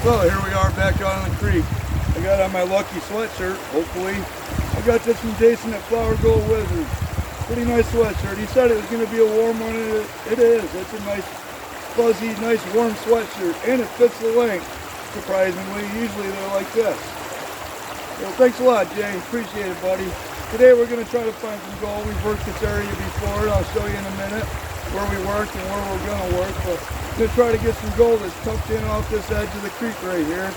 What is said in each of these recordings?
Well, here we are back out on the creek. I got on my lucky sweatshirt, hopefully. I got this from Jason at Flower Gold Wizards. Pretty nice sweatshirt. He said it was going to be a warm one, and it is. It's a nice, fuzzy, nice warm sweatshirt, and it fits the length, surprisingly. Usually they're like this. Well, thanks a lot, Jay. Appreciate it, buddy. Today we're going to try to find some gold. We've worked this area before, and I'll show you in a minute where we worked and where we're going to work. But I'm going to try to get some gold that's tucked in off this edge of the creek right here.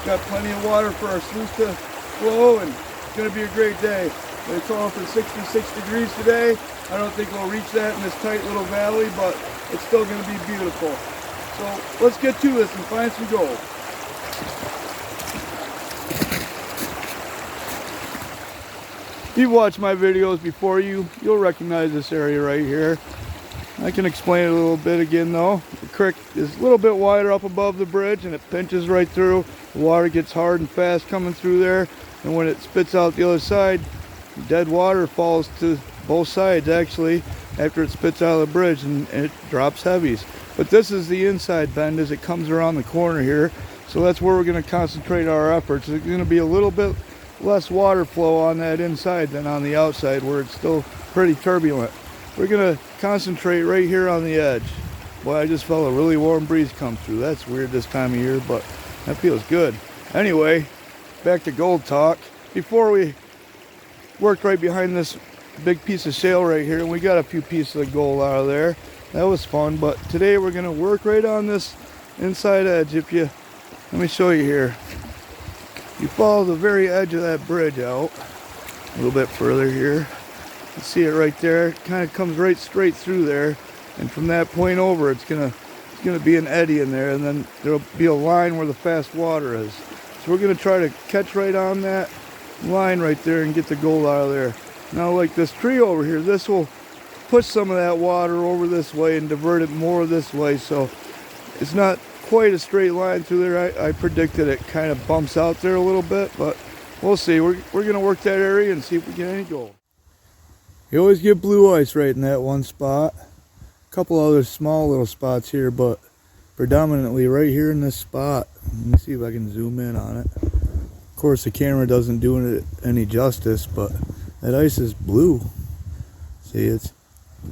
Got plenty of water for our sluice to flow, and it's going to be a great day. It's calling for 66 degrees today. I don't think we'll reach that in this tight little valley, but it's still going to be beautiful. So let's get to this and find some gold. If you've watched my videos before, you'll recognize this area right here. I can explain it a little bit again though. The creek is a little bit wider up above the bridge, and it pinches right through. The water gets hard and fast coming through there, and when it spits out the other side, dead water falls to both sides actually after it spits out of the bridge, and it drops heavies. But this is the inside bend as it comes around the corner here, so that's where we're going to concentrate our efforts. There's going to be a little bit less water flow on that inside than on the outside where it's still pretty turbulent. We're going to concentrate right here on the edge. Boy, I just felt a really warm breeze come through. That's weird this time of year, but that feels good. Anyway, back to gold talk. Before we worked right behind this big piece of shale right here, and we got a few pieces of gold out of there. That was fun, but today we're going to work right on this inside edge. Let me show you here. You follow the very edge of that bridge out a little bit further here. You see it right there. It kind of comes right straight through there, and from that point over, it's gonna be an eddy in there, and then there'll be a line where the fast water is. So we're gonna try to catch right on that line right there and get the gold out of there. Now, like this tree over here, this will push some of that water over this way and divert it more this way, so it's not quite a straight line through there. I predicted it kind of bumps out there a little bit, but we'll see. We're gonna work that area and see if we get any gold. You always get blue ice right in that one spot. A couple other small little spots here, but predominantly right here in this spot. Let me see if I can zoom in on it. Of course, the camera doesn't do it any justice, but that ice is blue. See, it's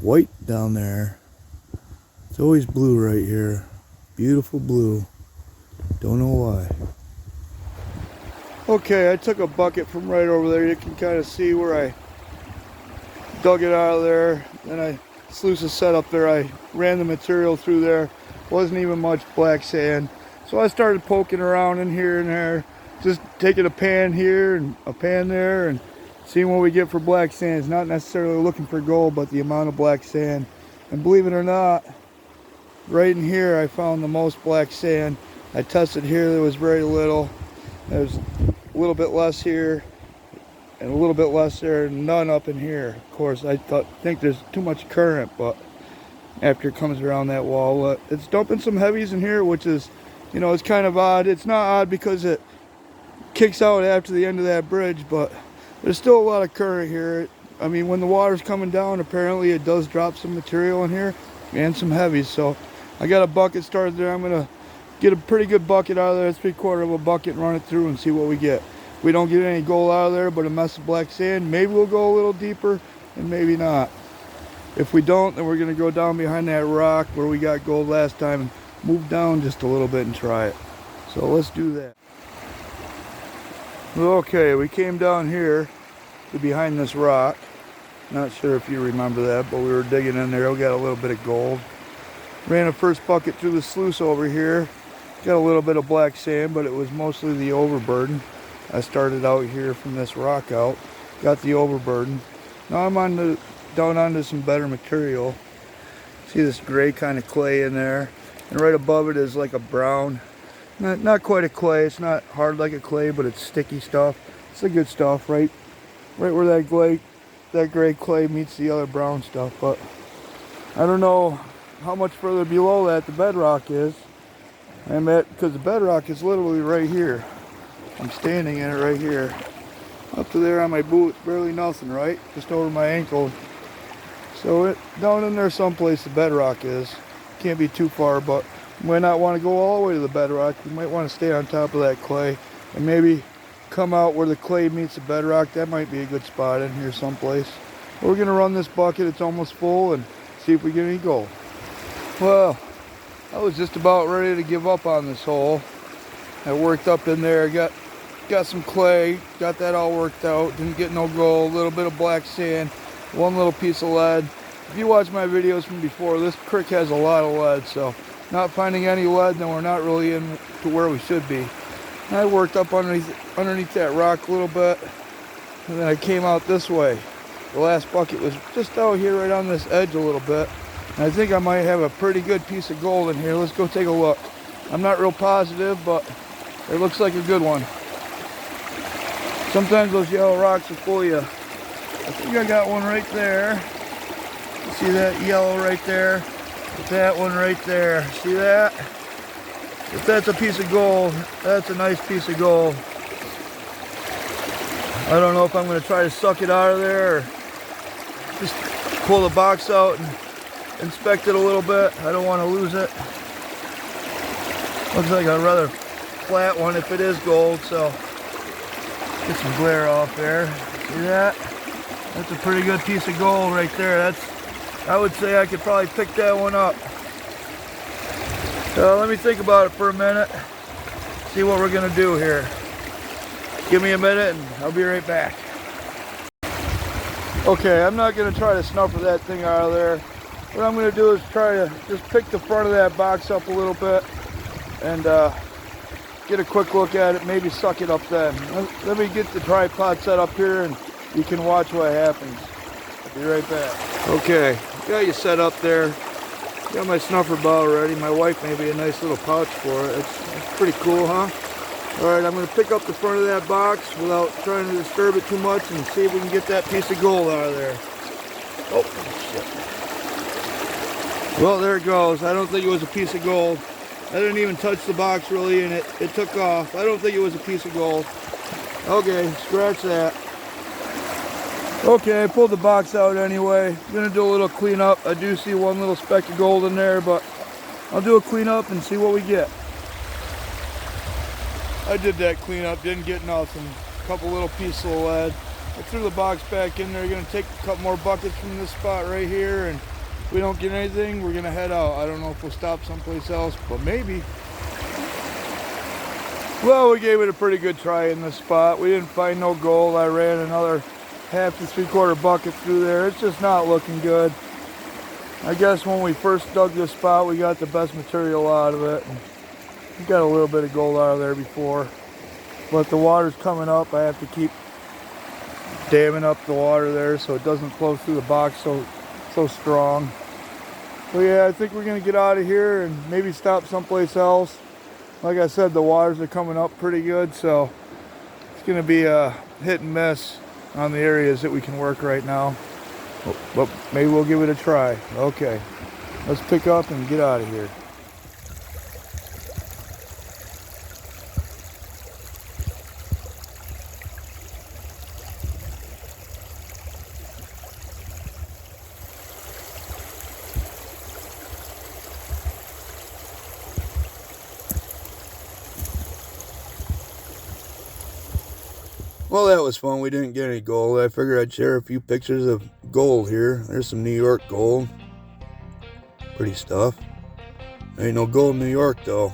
white down there. It's always blue right here. Beautiful blue. Don't know why. Okay, I took a bucket from right over there. You can kind of see where I dug it out of there. Then sluice is set up there. I ran the material through there. Wasn't even much black sand. So I started poking around in here and there. Just taking a pan here and a pan there and seeing what we get for black sand. It's not necessarily looking for gold, but the amount of black sand. And believe it or not, right in here I found the most black sand. I tested here, there was very little. There's a little bit less here and a little bit less there, and none up in here. Of course, I think there's too much current, but after it comes around that wall, it's dumping some heavies in here, which is, it's kind of odd. It's not odd because it kicks out after the end of that bridge, but there's still a lot of current here. I mean, when the water's coming down, apparently it does drop some material in here and some heavies. So I got a bucket started there. I'm gonna get a pretty good bucket out of there, 3/4 of a bucket, and run it through and see what we get. If we don't get any gold out of there but a mess of black sand, maybe we'll go a little deeper and maybe not. If we don't, then we're gonna go down behind that rock where we got gold last time and move down just a little bit and try it. So let's do that. Okay, we came down here to behind this rock. Not sure if you remember that, but we were digging in there. We got a little bit of gold. Ran a first bucket through the sluice over here. Got a little bit of black sand, but it was mostly the overburden. I started out here from this rock out. Got the overburden. Now I'm down onto some better material. See this gray kind of clay in there. And right above it is like a brown. Not quite a clay. It's not hard like a clay, but it's sticky stuff. It's the good stuff, right where that gray clay meets the other brown stuff. But I don't know how much further below that the bedrock is. Because the bedrock is literally right here. I'm standing in it right here. Up to there on my boot, barely nothing, right? Just over my ankle. So down in there someplace the bedrock is. Can't be too far, but You might not want to go all the way to the bedrock. You might want to stay on top of that clay and maybe come out where the clay meets the bedrock. That might be a good spot in here someplace. We're going to run this bucket, it's almost full, and see if we get any gold. Well, I was just about ready to give up on this hole. I worked up in there, got some clay, got that all worked out, didn't get no gold, a little bit of black sand, one little piece of lead. If you watch my videos from before, this creek has a lot of lead, so not finding any lead, then we're not really in to where we should be. And I worked up underneath that rock a little bit, and then I came out this way. The last bucket was just out here right on this edge a little bit. And I think I might have a pretty good piece of gold in here. Let's go take a look. I'm not real positive, but it looks like a good one. Sometimes those yellow rocks will fool you. I think I got one right there. See that yellow right there? That one right there. See that? If that's a piece of gold, that's a nice piece of gold. I don't know if I'm going to try to suck it out of there or just pull the box out and inspect it a little bit. I don't want to lose it. Looks like a rather flat one if it is gold, so get some glare off there. See that? That's a pretty good piece of gold right there. I would say I could probably pick that one up. So let me think about it for a minute. See what we're gonna do here. Give me a minute and I'll be right back. Okay, I'm not gonna try to snuffer that thing out of there. What I'm gonna do is try to just pick the front of that box up a little bit and get a quick look at it, maybe suck it up then. Let me get the tripod set up here and you can watch what happens. I'll be right back. Okay, got you set up there. Got my snuffer bottle ready. My wife made me a nice little pouch for it. It's pretty cool, huh? Alright, I'm going to pick up the front of that box without trying to disturb it too much and see if we can get that piece of gold out of there. Oh, shit. Well, there it goes. I don't think it was a piece of gold. I didn't even touch the box really and it took off. I don't think it was a piece of gold. Okay, scratch that. Okay, I pulled the box out anyway. I'm gonna do a little cleanup. I do see one little speck of gold in there, but I'll do a cleanup and see what we get. I did that cleanup, didn't get nothing. A couple little pieces of lead. I threw the box back in there. Gonna take a couple more buckets from this spot right here, and if we don't get anything, we're gonna head out. I don't know if we'll stop someplace else, but maybe. Well, we gave it a pretty good try in this spot. We didn't find no gold. I ran another half to 3/4 bucket through there. It's just not looking good. I guess when we first dug this spot, we got the best material out of it. And we got a little bit of gold out of there before, but the water's coming up. I have to keep damming up the water there so it doesn't flow through the box so strong. So yeah, I think we're gonna get out of here and maybe stop someplace else. Like I said, the waters are coming up pretty good, so it's gonna be a hit and miss on the areas that we can work right now, but maybe we'll give it a try. Okay, let's pick up and get out of here. Well, that was fun. We didn't get any gold. I figured I'd share a few pictures of gold here. There's some New York gold. Pretty stuff. There ain't no gold in New York, though.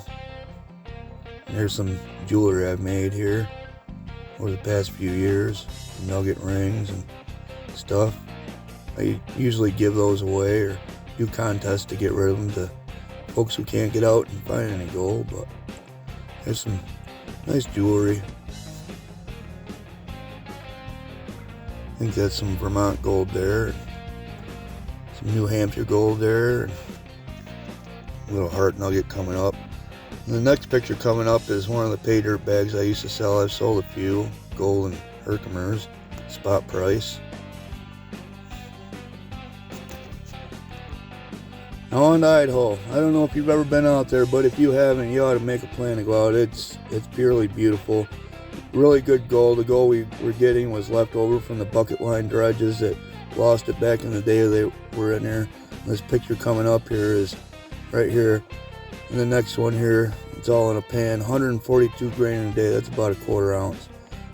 And there's some jewelry I've made here over the past few years. Nugget rings and stuff. I usually give those away or do contests to get rid of them to folks who can't get out and find any gold. But there's some nice jewelry. I think that's some Vermont gold there, some New Hampshire gold there, and a little heart nugget coming up. And the next picture coming up is one of the pay dirt bags I used to sell. I've sold a few, gold and Herkimers, spot price. Now on to Idaho. I don't know if you've ever been out there, but if you haven't, you ought to make a plan to go out. It's purely beautiful. Really good gold. The gold we were getting was left over from the bucket line dredges that lost it back in the day they were in there. This picture coming up here is right here And the next one here, it's all in a pan, 142 grain a day, that's about a 1/4 ounce.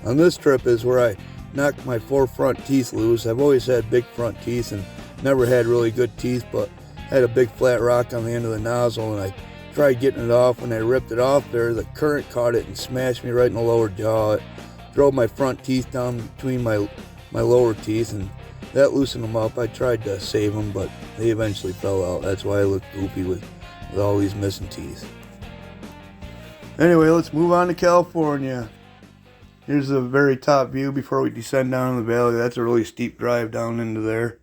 On this trip is where I knocked my 4 front teeth loose. I've always had big front teeth and never had really good teeth, but had a big flat rock on the end of the nozzle, and I tried getting it off. When I ripped it off there, the current caught it and smashed me right in the lower jaw. It drove my front teeth down between my lower teeth, and that loosened them up. I tried to save them, but they eventually fell out. That's why I look goofy with all these missing teeth. Anyway, let's move on to California. Here's the very top view before we descend down in the valley. That's a really steep drive down into there.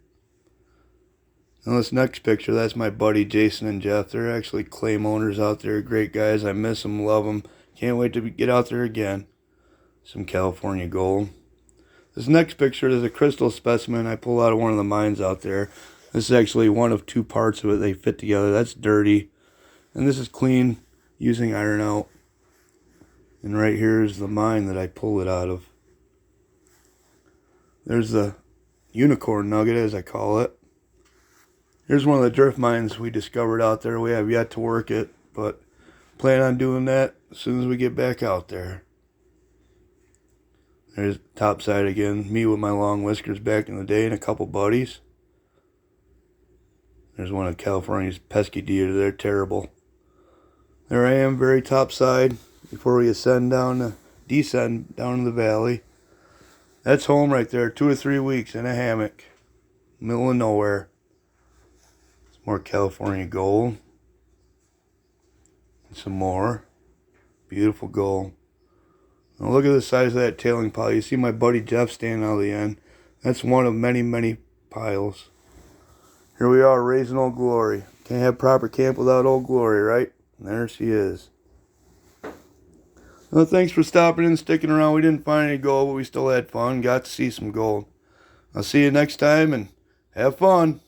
And this next picture, that's my buddy Jason and Jeff. They're actually claim owners out there. Great guys. I miss them, love them. Can't wait to get out there again. Some California gold. This next picture is a crystal specimen I pulled out of one of the mines out there. This is actually one of 2 parts of it. They fit together. That's dirty. And this is clean using iron out. And right here is the mine that I pulled it out of. There's the unicorn nugget, as I call it. Here's one of the drift mines we discovered out there. We have yet to work it, but plan on doing that as soon as we get back out there. There's the top side again. Me with my long whiskers back in the day and a couple buddies. There's one of California's pesky deer. They're terrible. There I am, very top side, before we descend down the valley. That's home right there. 2 or 3 weeks in a hammock, middle of nowhere. More California gold. And some more. Beautiful gold. Now look at the size of that tailing pile. You see my buddy Jeff standing out of the end. That's one of many, many piles. Here we are, raising Old Glory. Can't have proper camp without Old Glory, right? And there she is. Well, thanks for stopping and sticking around. We didn't find any gold, but we still had fun. Got to see some gold. I'll see you next time, and have fun.